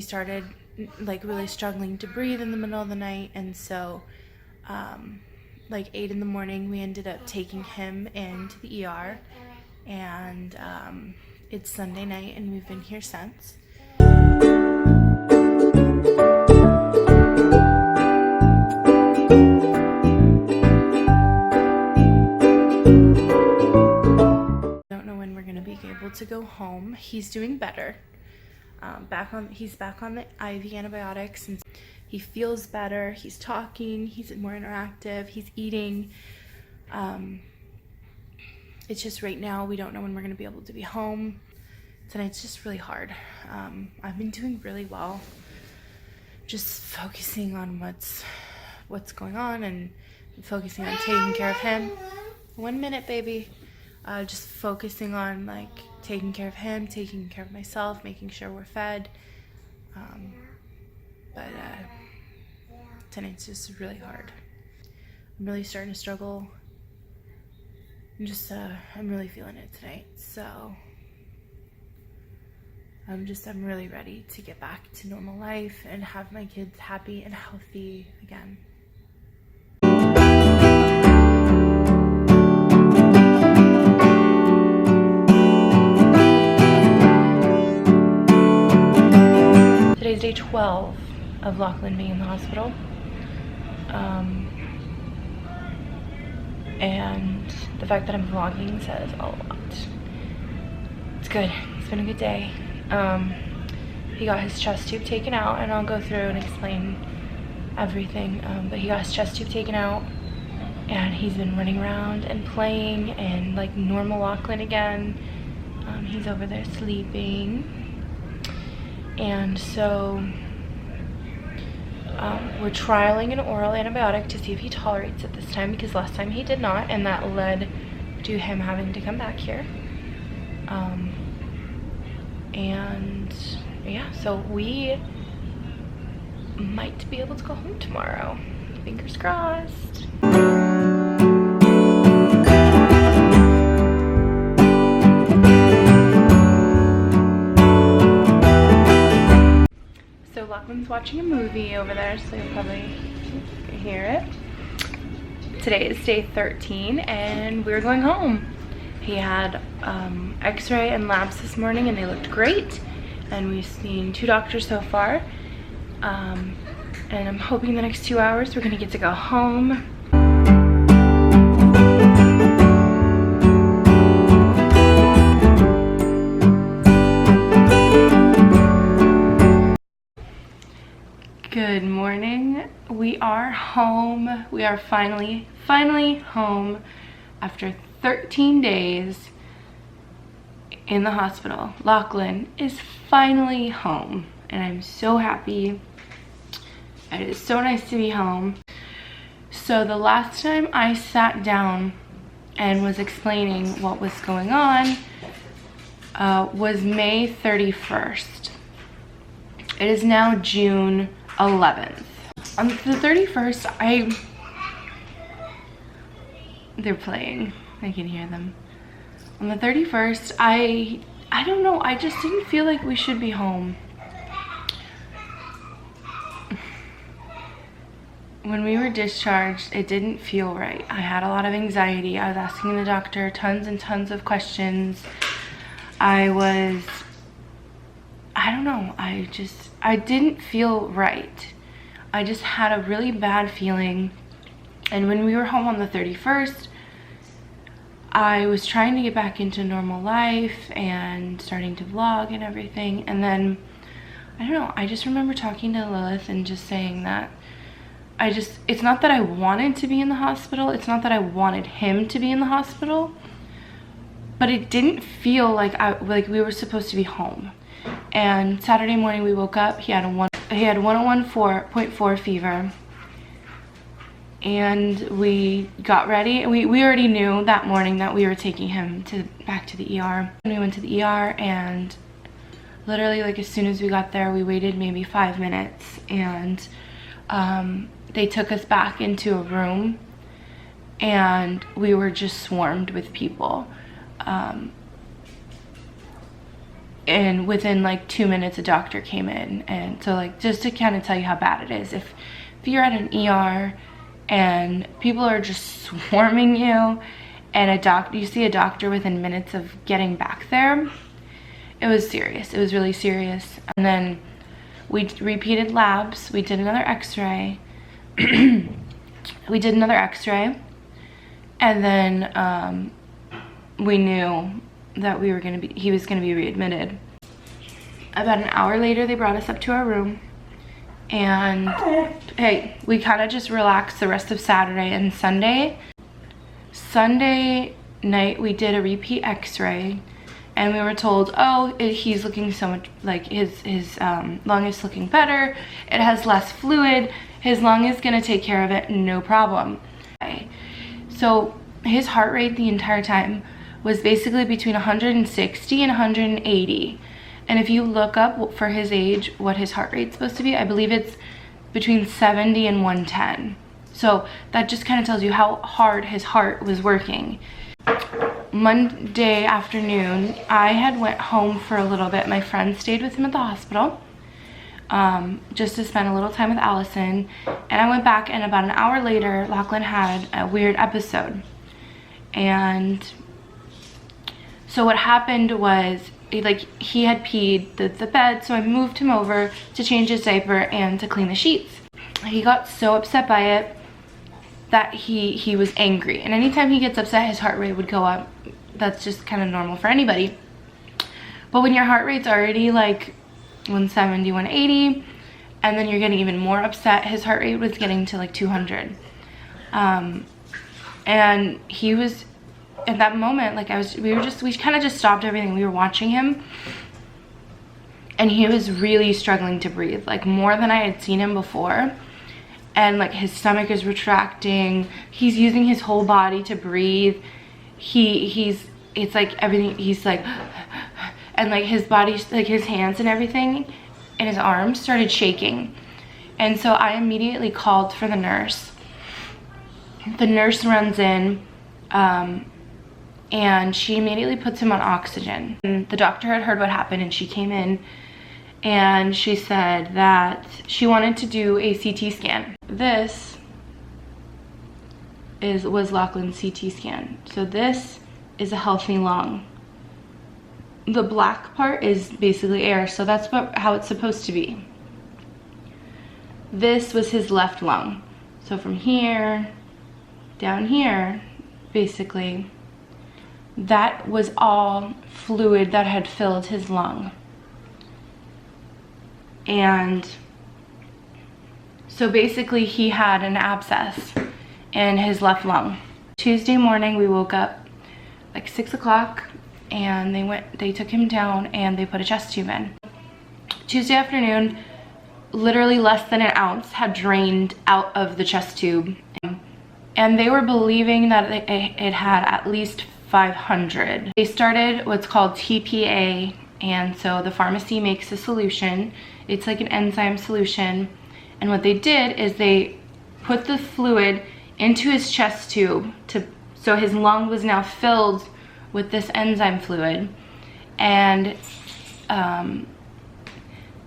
started like really struggling to breathe in the middle of the night, and so like 8 in the morning we ended up taking him into the ER, and it's Sunday night and we've been here since. Able to go home. He's doing better. He's back on the IV antibiotics, and he feels better. He's talking. He's more interactive. He's eating. It's just right now we don't know when we're going to be able to be home. Tonight's just really hard. I've been doing really well, just focusing on what's going on and focusing on taking care of him. 1 minute, baby. Just focusing on like taking care of him, taking care of myself, making sure we're fed. But tonight's just really hard. I'm really starting to struggle. I'm really feeling it tonight. So I'm really ready to get back to normal life and have my kids happy and healthy again. Today's day 12 of Lachlan being in the hospital. And the fact that I'm vlogging says a lot. It's good. It's been a good day. He got his chest tube taken out, and I'll go through and explain everything. But he got his chest tube taken out, and he's been running around and playing and like normal Lachlan again. He's over there sleeping. And so we're trialing an oral antibiotic to see if he tolerates it this time, because last time he did not, and that led to him having to come back here. And yeah, so we might be able to go home tomorrow. Fingers crossed. Lachlan's watching a movie over there, so you'll probably hear it. Today is day 13 and we're going home. He had x-ray and labs this morning and they looked great, and we've seen 2 doctors so far, and I'm hoping the next 2 hours we're gonna get to go home. Good morning. We are home. We are finally home after 13 days in the hospital. Lachlan is finally home, and I'm so happy. It is so nice to be home. So the last time I sat down and was explaining what was going on was May 31st. It is now June 11th. On the 31st, they're playing. I can hear them. On the 31st, I don't know, I just didn't feel like we should be home. When we were discharged, it didn't feel right. I had a lot of anxiety. I was asking the doctor tons and tons of questions. I don't know, I didn't feel right. I just had a really bad feeling. And when we were home on the 31st, I was trying to get back into normal life and starting to vlog and everything. And then, I don't know, I just remember talking to Lilith and just saying that it's not that I wanted to be in the hospital. It's not that I wanted him to be in the hospital. But it didn't feel like we were supposed to be home. And Saturday morning we woke up, he had 101.4 fever, and we got ready. We already knew that morning that we were taking him back to the ER. And we went to the ER, and literally like as soon as we got there, we waited maybe 5 minutes, and they took us back into a room, and we were just swarmed with people. and within like 2 minutes a doctor came in. And so like, just to kind of tell you how bad it is, if you're at an ER and people are just swarming you, and you see a doctor within minutes of getting back there, it was serious. It was really serious. And then we repeated labs. We did another x-ray. We did another x-ray, and then we knew that he was gonna be readmitted. About an hour later, they brought us up to our room, and hey, we kind of just relaxed the rest of Saturday and Sunday. Sunday night, we did a repeat x-ray, and we were told, oh, he's looking so much, like his lung is looking better, it has less fluid, his lung is gonna take care of it, no problem. Okay. So his heart rate the entire time was basically between 160 and 180. And if you look up for his age, what his heart rate's supposed to be, I believe it's between 70 and 110. So that just kind of tells you how hard his heart was working. Monday afternoon, I had went home for a little bit. My friend stayed with him at the hospital, just to spend a little time with Allison. And I went back, and about an hour later, Lachlan had a weird episode. And so what happened was, he had peed the bed, so I moved him over to change his diaper and to clean the sheets. He got so upset by it that he was angry. And anytime he gets upset, his heart rate would go up. That's just kind of normal for anybody. But when your heart rate's already like 170, 180, and then you're getting even more upset, his heart rate was getting to like 200. And he was, at that moment, like we kind of just stopped everything. We were watching him, and he was really struggling to breathe, like more than I had seen him before. And like his stomach is retracting. He's using his whole body to breathe. It's like everything, he's like, and like his body, like his hands and everything and his arms started shaking. And so I immediately called for the nurse. The nurse runs in, and she immediately puts him on oxygen. And the doctor had heard what happened, and she came in and she said that she wanted to do a CT scan. This was Lachlan's CT scan. So this is a healthy lung. The black part is basically air, so that's how it's supposed to be. This was his left lung. So from here down here, basically, that was all fluid that had filled his lung. And so basically he had an abscess in his left lung. Tuesday morning we woke up like 6 o'clock, and they took him down and they put a chest tube in. Tuesday afternoon, literally less than an ounce had drained out of the chest tube, and they were believing that it had at least 500. They started what's called TPA, and so the pharmacy makes a solution. It's like an enzyme solution, and what they did is they put the fluid into his chest tube so his lung was now filled with this enzyme fluid, and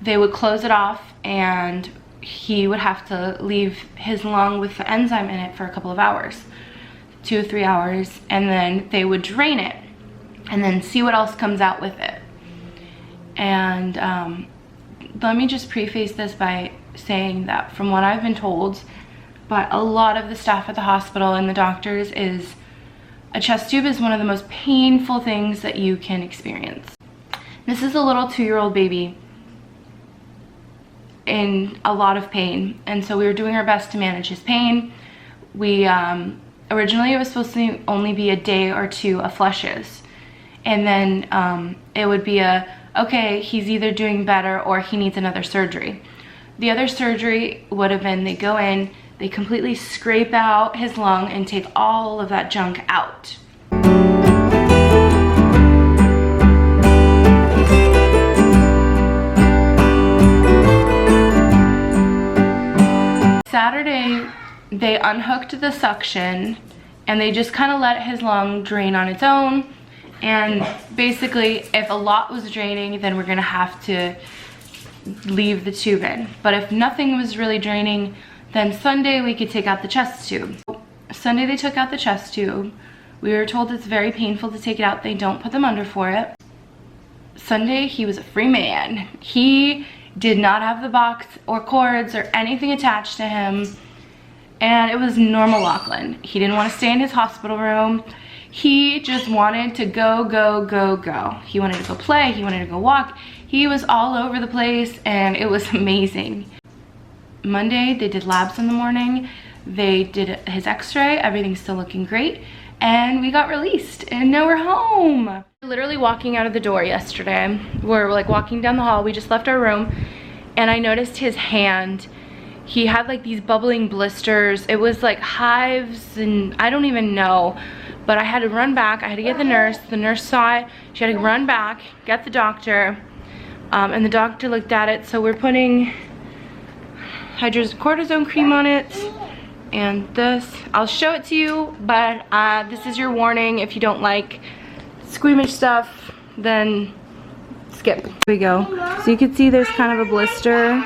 they would close it off, and he would have to leave his lung with the enzyme in it for a couple of hours, 2 or 3 hours, and then they would drain it and then see what else comes out with it. And let me just preface this by saying that from what I've been told by a lot of the staff at the hospital and the doctors, is a chest tube is one of the most painful things that you can experience. This is a little 2-year-old baby in a lot of pain, and so we were doing our best to manage his pain. We originally, it was supposed to only be a day or 2 of flushes, and then it would be okay, he's either doing better or he needs another surgery. The other surgery would have been, they go in, they completely scrape out his lung and take all of that junk out. Saturday, they unhooked the suction and they just kind of let his lung drain on its own. And basically, if a lot was draining, then we're gonna have to leave the tube in. But if nothing was really draining, then Sunday we could take out the chest tube. Sunday they took out the chest tube. We were told it's very painful to take it out. They don't put them under for it. Sunday, he was a free man. He did not have the box or cords or anything attached to him. And it was normal Lachlan. He didn't want to stay in his hospital room. He just wanted to go, go, go, go. He wanted to go play, he wanted to go walk. He was all over the place and it was amazing. Monday, they did labs in the morning. They did his x-ray, everything's still looking great. And we got released and now we're home. Literally walking out of the door yesterday. We're like walking down the hall, we just left our room and I noticed his hand. He had like these bubbling blisters. It was like hives and I don't even know. But I had to run back, I had to get the nurse. The nurse saw it, she had to run back, get the doctor. And the doctor looked at it. So we're putting hydrocortisone cream on it. And this, I'll show it to you, but this is your warning. If you don't like squeamish stuff, then skip. Here we go. So you can see there's kind of a blister.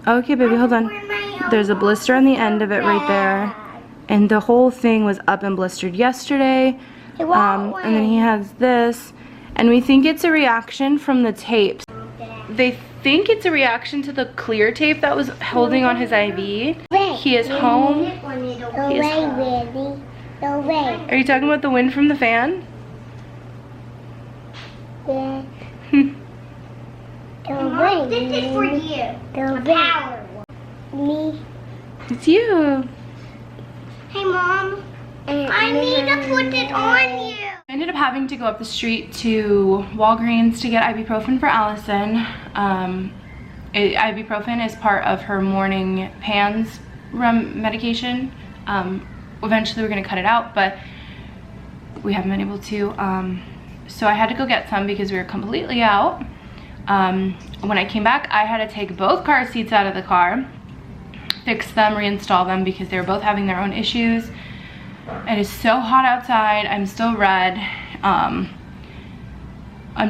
Okay, baby, hold on. There's a blister on the end of it right there. And the whole thing was up and blistered yesterday. And then he has this. And we think it's a reaction from the tapes. They think it's a reaction to the clear tape that was holding on his IV. He is home. He is home. Are you talking about the wind from the fan? Yeah. This is for you. The power one. Me. It's you. Hey, Mom. I need to put it on you. I ended up having to go up the street to Walgreens to get ibuprofen for Allison. Ibuprofen is part of her morning PANS medication. Eventually we're going to cut it out, but we haven't been able to. So I had to go get some because we were completely out. When I came back, I had to take both car seats out of the car, fix them, reinstall them because they were both having their own issues. It is so hot outside. I'm still red. I'm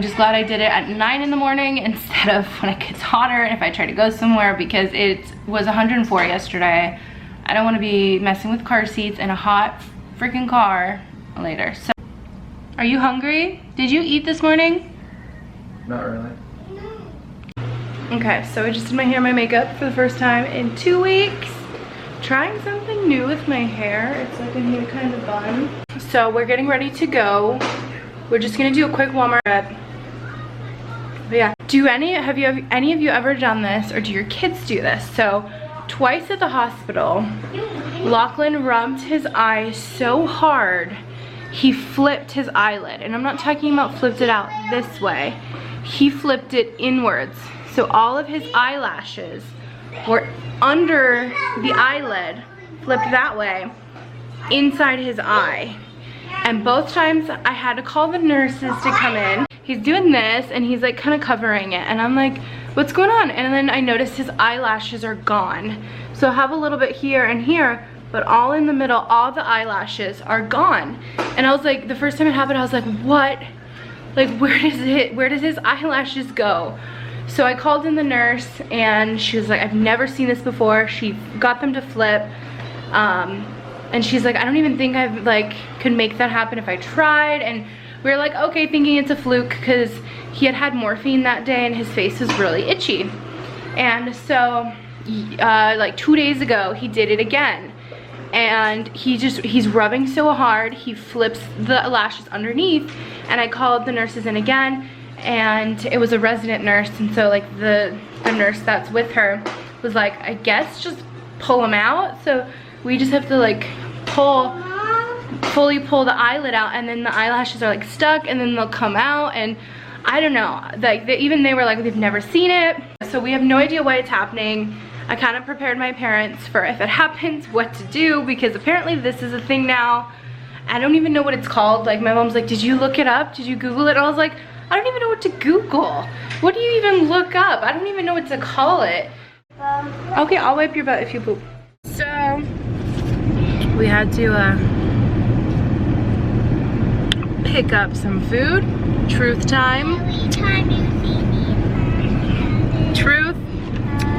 just glad I did it at 9 in the morning instead of when it gets hotter and if I try to go somewhere, because it was 104 yesterday. I don't want to be messing with car seats in a hot freaking car later. So, are you hungry? Did you eat this morning? Not really. Okay, so I just did my hair and my makeup for the first time in 2 weeks. Trying something new with my hair. It's like a new kind of bun. So we're getting ready to go. We're just gonna do a quick warm-up. But yeah, have any of you ever done this, or do your kids do this? So twice at the hospital, Lachlan rubbed his eye so hard he flipped his eyelid. And I'm not talking about flipped it out this way. He flipped it inwards. So all of his eyelashes were under the eyelid, flipped that way, inside his eye. And both times I had to call the nurses to come in. He's doing this and he's like kind of covering it. And I'm like, what's going on? And then I noticed his eyelashes are gone. So I have a little bit here and here, but all in the middle, all the eyelashes are gone. And I was like, the first time it happened, I was like, what? Like, where does his eyelashes go? So I called in the nurse and she was like, I've never seen this before. She got them to flip. And she's like, I don't even think I've could make that happen if I tried. And we were like, okay, thinking it's a fluke because he had morphine that day and his face was really itchy. And so like 2 days ago, he did it again. And he's rubbing so hard, he flips the lashes underneath. And I called the nurses in again. And it was a resident nurse, and so like the nurse that's with her was like, I guess just pull them out. So we just have to like fully pull the eyelid out, and then the eyelashes are like stuck and then they'll come out. And I don't know, like they were like, they've never seen it. So we have no idea why it's happening. I kind of prepared my parents for if it happens, what to do, because apparently this is a thing now. I don't even know what it's called. Like my mom's like, did you look it up? Did you Google it? And I was like, I don't even know what to Google. What do you even look up? I don't even know what to call it. Okay, I'll wipe your butt if you poop. So, we had to pick up some food. Truth time. Truth.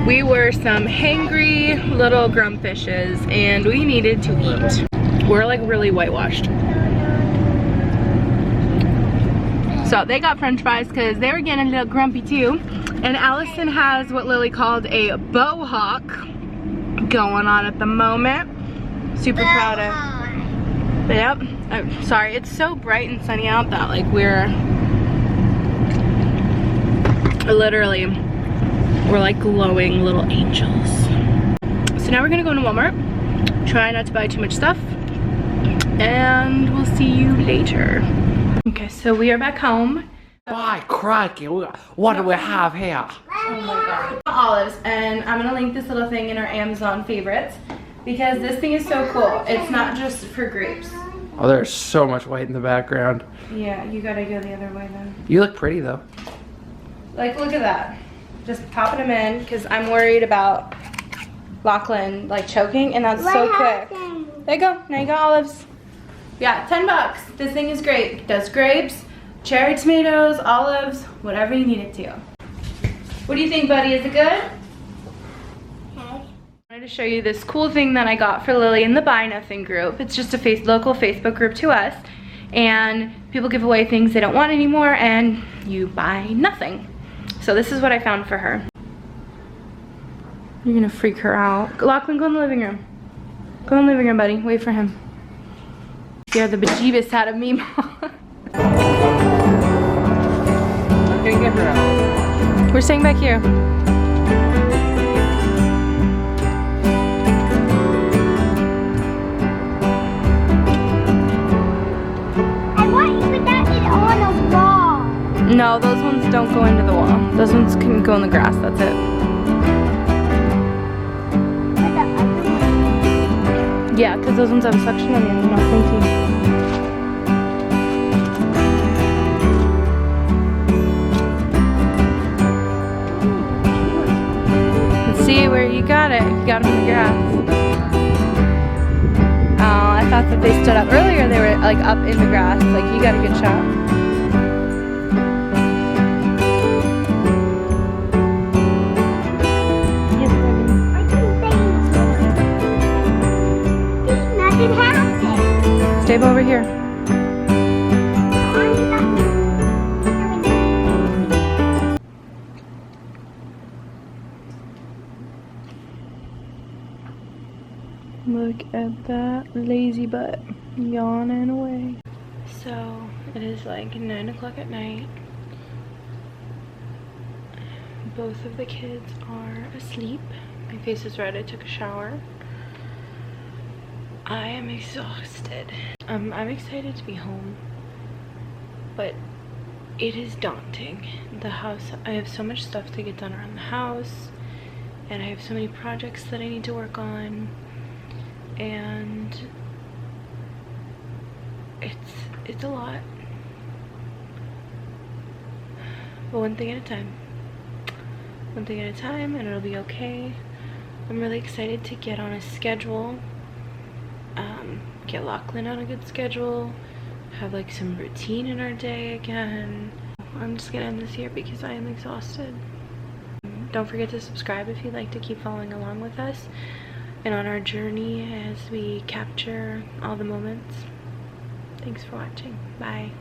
We were some hangry little grumpfishes and we needed to eat. We're like really whitewashed. So they got french fries because they were getting a little grumpy too. And Allison has what Lily called a bohawk going on at the moment. Super proud of. Yep. Oh, sorry, it's so bright and sunny out that like we're like glowing little angels. So now we're gonna go to Walmart. Try not to buy too much stuff. And we'll see you later. Okay, so we are back home. By crikey, what do we have here? Oh my god. Olives, and I'm gonna link this little thing in our Amazon favorites because this thing is so cool. It's not just for grapes. Oh, there's so much white in the background. Yeah, you gotta go the other way then. You look pretty though. Like, look at that. Just popping them in because I'm worried about Lachlan like choking, and that's so quick. There you go. Now you got olives. Yeah, 10 bucks. This thing is great. It does grapes, cherry tomatoes, olives, whatever you need it to. What do you think, buddy? Is it good? I wanted to show you this cool thing that I got for Lily in the Buy Nothing group. It's just a local Facebook group to us, and people give away things they don't want anymore, and you buy nothing. So this is what I found for her. You're gonna freak her out. Lachlan, go in the living room. Go in the living room, buddy. Wait for him. Scare the bejeebus out of me, Mom. Okay, get her out. We're staying back here. I want you to put that on a wall. No, those ones don't go into the wall. Those ones can go in the grass, that's it. Put the other one. Yeah, because those ones have a suction on the end, not pointy. Let's see where you got it. You got them in the grass. Oh, I thought that they stood up. Earlier they were like up in the grass. Like, you got a good shot. Stay over here. Look at that lazy butt yawning away. So it is like 9 o'clock at night. Both of the kids are asleep. My face is red. I took a shower. I am exhausted. I'm excited to be home, but it is daunting. The house, I have so much stuff to get done around the house, and I have so many projects that I need to work on, and it's a lot. But one thing at a time. One thing at a time, and it'll be okay. I'm really excited to get on a schedule. Get Lachlan on a good schedule, have like some routine in our day again. I'm just gonna end this here because I am exhausted. Don't forget to subscribe if you'd like to keep following along with us and on our journey as we capture all the moments. Thanks for watching. Bye.